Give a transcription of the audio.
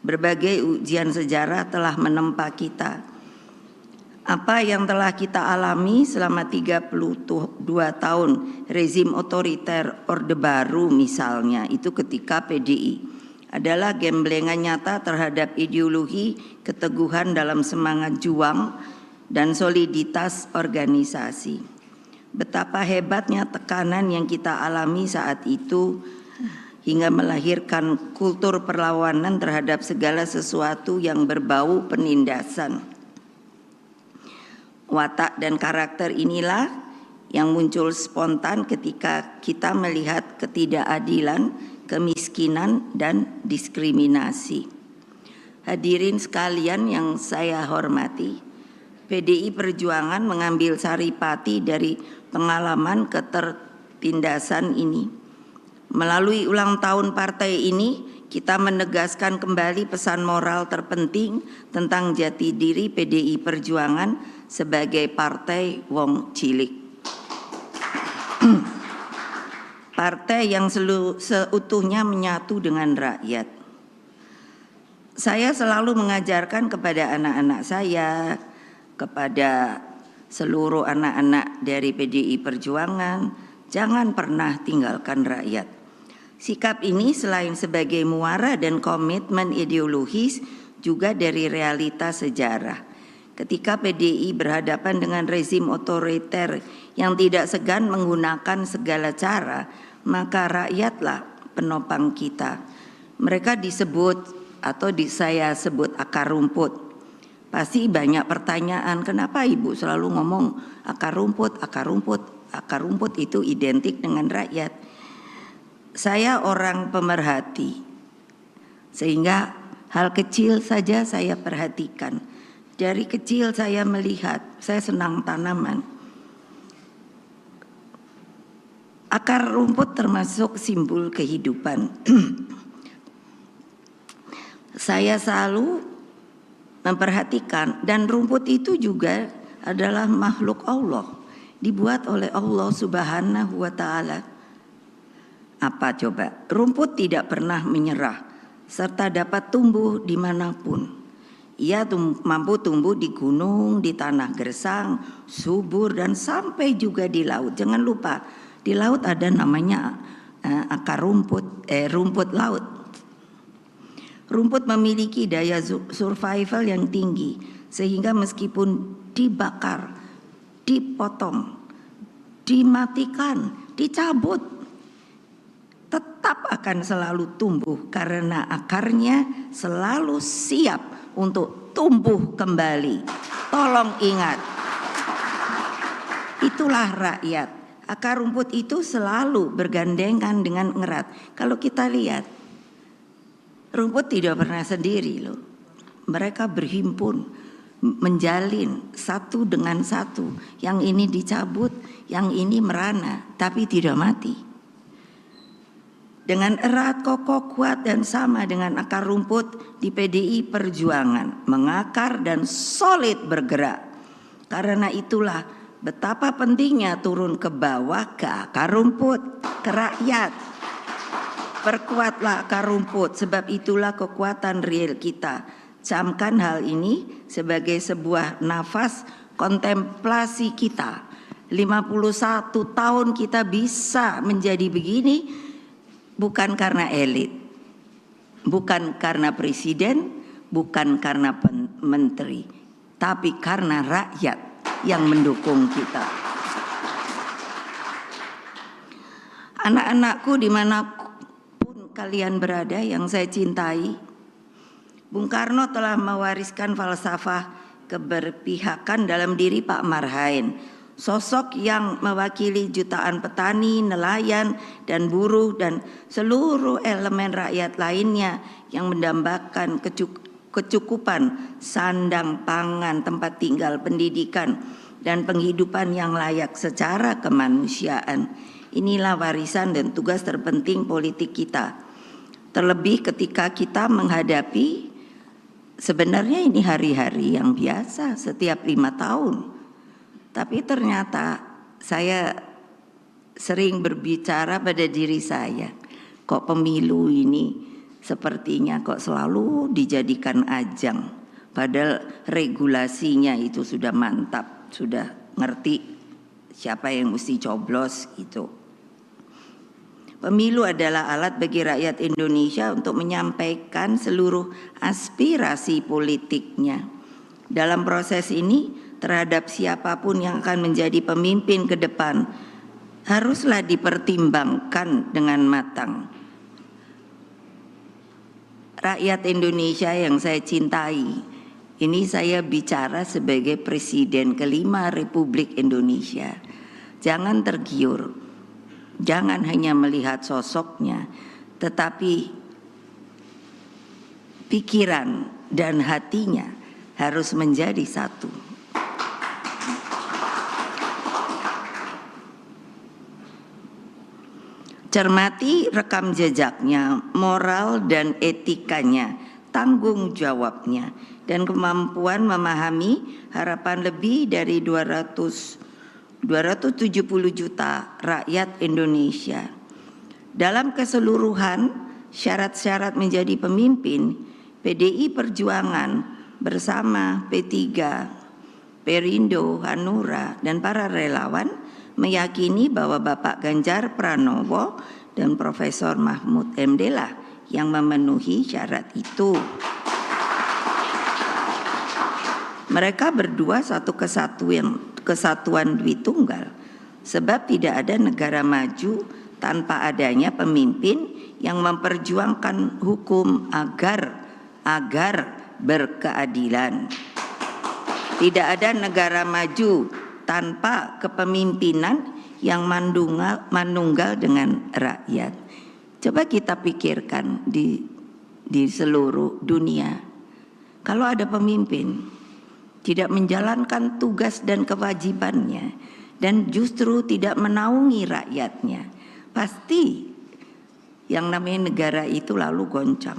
Berbagai ujian sejarah telah menempa kita. Apa yang telah kita alami selama 32 tahun rezim otoriter Orde Baru misalnya, itu ketika PDI, adalah gemblengan nyata terhadap ideologi, keteguhan dalam semangat juang, dan soliditas organisasi. Betapa hebatnya tekanan yang kita alami saat itu hingga melahirkan kultur perlawanan terhadap segala sesuatu yang berbau penindasan. Watak dan karakter inilah yang muncul spontan ketika kita melihat ketidakadilan, kemiskinan, dan diskriminasi. Hadirin sekalian yang saya hormati, PDI Perjuangan mengambil saripati dari pengalaman ketertindasan ini. Melalui ulang tahun partai ini, kita menegaskan kembali pesan moral terpenting tentang jati diri PDI Perjuangan sebagai partai wong cilik. Partai yang seutuhnya menyatu dengan rakyat. Saya selalu mengajarkan kepada anak-anak saya, kepada seluruh anak-anak dari PDI Perjuangan, jangan pernah tinggalkan rakyat. Sikap ini selain sebagai muara dan komitmen ideologis, juga dari realitas sejarah. Ketika PDI berhadapan dengan rezim otoriter yang tidak segan menggunakan segala cara, maka rakyatlah penopang kita. Mereka disebut atau saya sebut akar rumput. Pasti banyak pertanyaan, kenapa Ibu selalu ngomong akar rumput, akar rumput? Akar rumput itu identik dengan rakyat. Saya orang pemerhati, sehingga hal kecil saja saya perhatikan. Dari kecil saya melihat, saya senang tanaman. Akar rumput termasuk simbol kehidupan. Saya selalu memperhatikan, dan rumput itu juga adalah makhluk Allah, dibuat oleh Allah Subhanahu wa Ta'ala. Apa coba? Rumput tidak pernah menyerah serta dapat tumbuh dimanapun. Ia mampu tumbuh di gunung, di tanah gersang, subur, dan sampai juga di laut. Jangan lupa, di laut ada namanya akar rumput, rumput laut. Rumput memiliki daya survival yang tinggi, sehingga meskipun dibakar, dipotong, dimatikan, dicabut, tetap akan selalu tumbuh karena akarnya selalu siap untuk tumbuh kembali. Tolong ingat, itulah rakyat. Akar rumput itu selalu bergandengan dengan erat. Kalau kita lihat, rumput tidak pernah sendiri loh. Mereka berhimpun, menjalin satu dengan satu. Yang ini dicabut, yang ini merana, tapi tidak mati. Dengan erat, kokoh, kuat, dan sama dengan akar rumput di PDI Perjuangan, mengakar dan solid bergerak. Karena itulah betapa pentingnya turun ke bawah, ke akar rumput, ke rakyat. Perkuatlah akar rumput, sebab itulah kekuatan real kita. Camkan hal ini sebagai sebuah nafas kontemplasi kita. 51 tahun kita bisa menjadi begini, bukan karena elit, bukan karena presiden, bukan karena menteri, tapi karena rakyat yang mendukung kita. Anak-anakku dimanapun kalian berada yang saya cintai, Bung Karno telah mewariskan falsafah keberpihakan dalam diri Pak Marhain. Sosok yang mewakili jutaan petani, nelayan, dan buruh, dan seluruh elemen rakyat lainnya yang mendambakan kecukupan sandang, pangan, tempat tinggal, pendidikan, dan penghidupan yang layak secara kemanusiaan. Inilah warisan dan tugas terpenting politik kita. Terlebih ketika kita menghadapi, sebenarnya ini hari-hari yang biasa setiap 5 tahun. Tapi ternyata saya sering berbicara pada diri saya, kok pemilu ini sepertinya kok selalu dijadikan ajang, padahal regulasinya itu sudah mantap, sudah ngerti siapa yang mesti coblos gitu. Pemilu adalah alat bagi rakyat Indonesia untuk menyampaikan seluruh aspirasi politiknya. Dalam proses ini, terhadap siapapun yang akan menjadi pemimpin ke depan, haruslah dipertimbangkan dengan matang. Rakyat Indonesia yang saya cintai, ini saya bicara sebagai Presiden kelima Republik Indonesia. Jangan tergiur. Jangan hanya melihat sosoknya, tetapi pikiran dan hatinya harus menjadi satu. Cermati rekam jejaknya, moral dan etikanya, tanggung jawabnya, dan kemampuan memahami harapan lebih dari 270 juta rakyat Indonesia. Dalam keseluruhan, syarat-syarat menjadi pemimpin, PDI Perjuangan bersama P3, Perindo, Hanura, dan para relawan meyakini bahwa Bapak Ganjar Pranowo dan Profesor Mahfud MD lah yang memenuhi syarat itu. Mereka berdua satu kesatuan Dwitunggal, sebab tidak ada negara maju tanpa adanya pemimpin yang memperjuangkan hukum agar berkeadilan. Tidak ada negara maju tanpa kepemimpinan yang manunggal dengan rakyat. Coba kita pikirkan di seluruh dunia, kalau ada pemimpin tidak menjalankan tugas dan kewajibannya dan justru tidak menaungi rakyatnya, pasti yang namanya negara itu lalu goncang.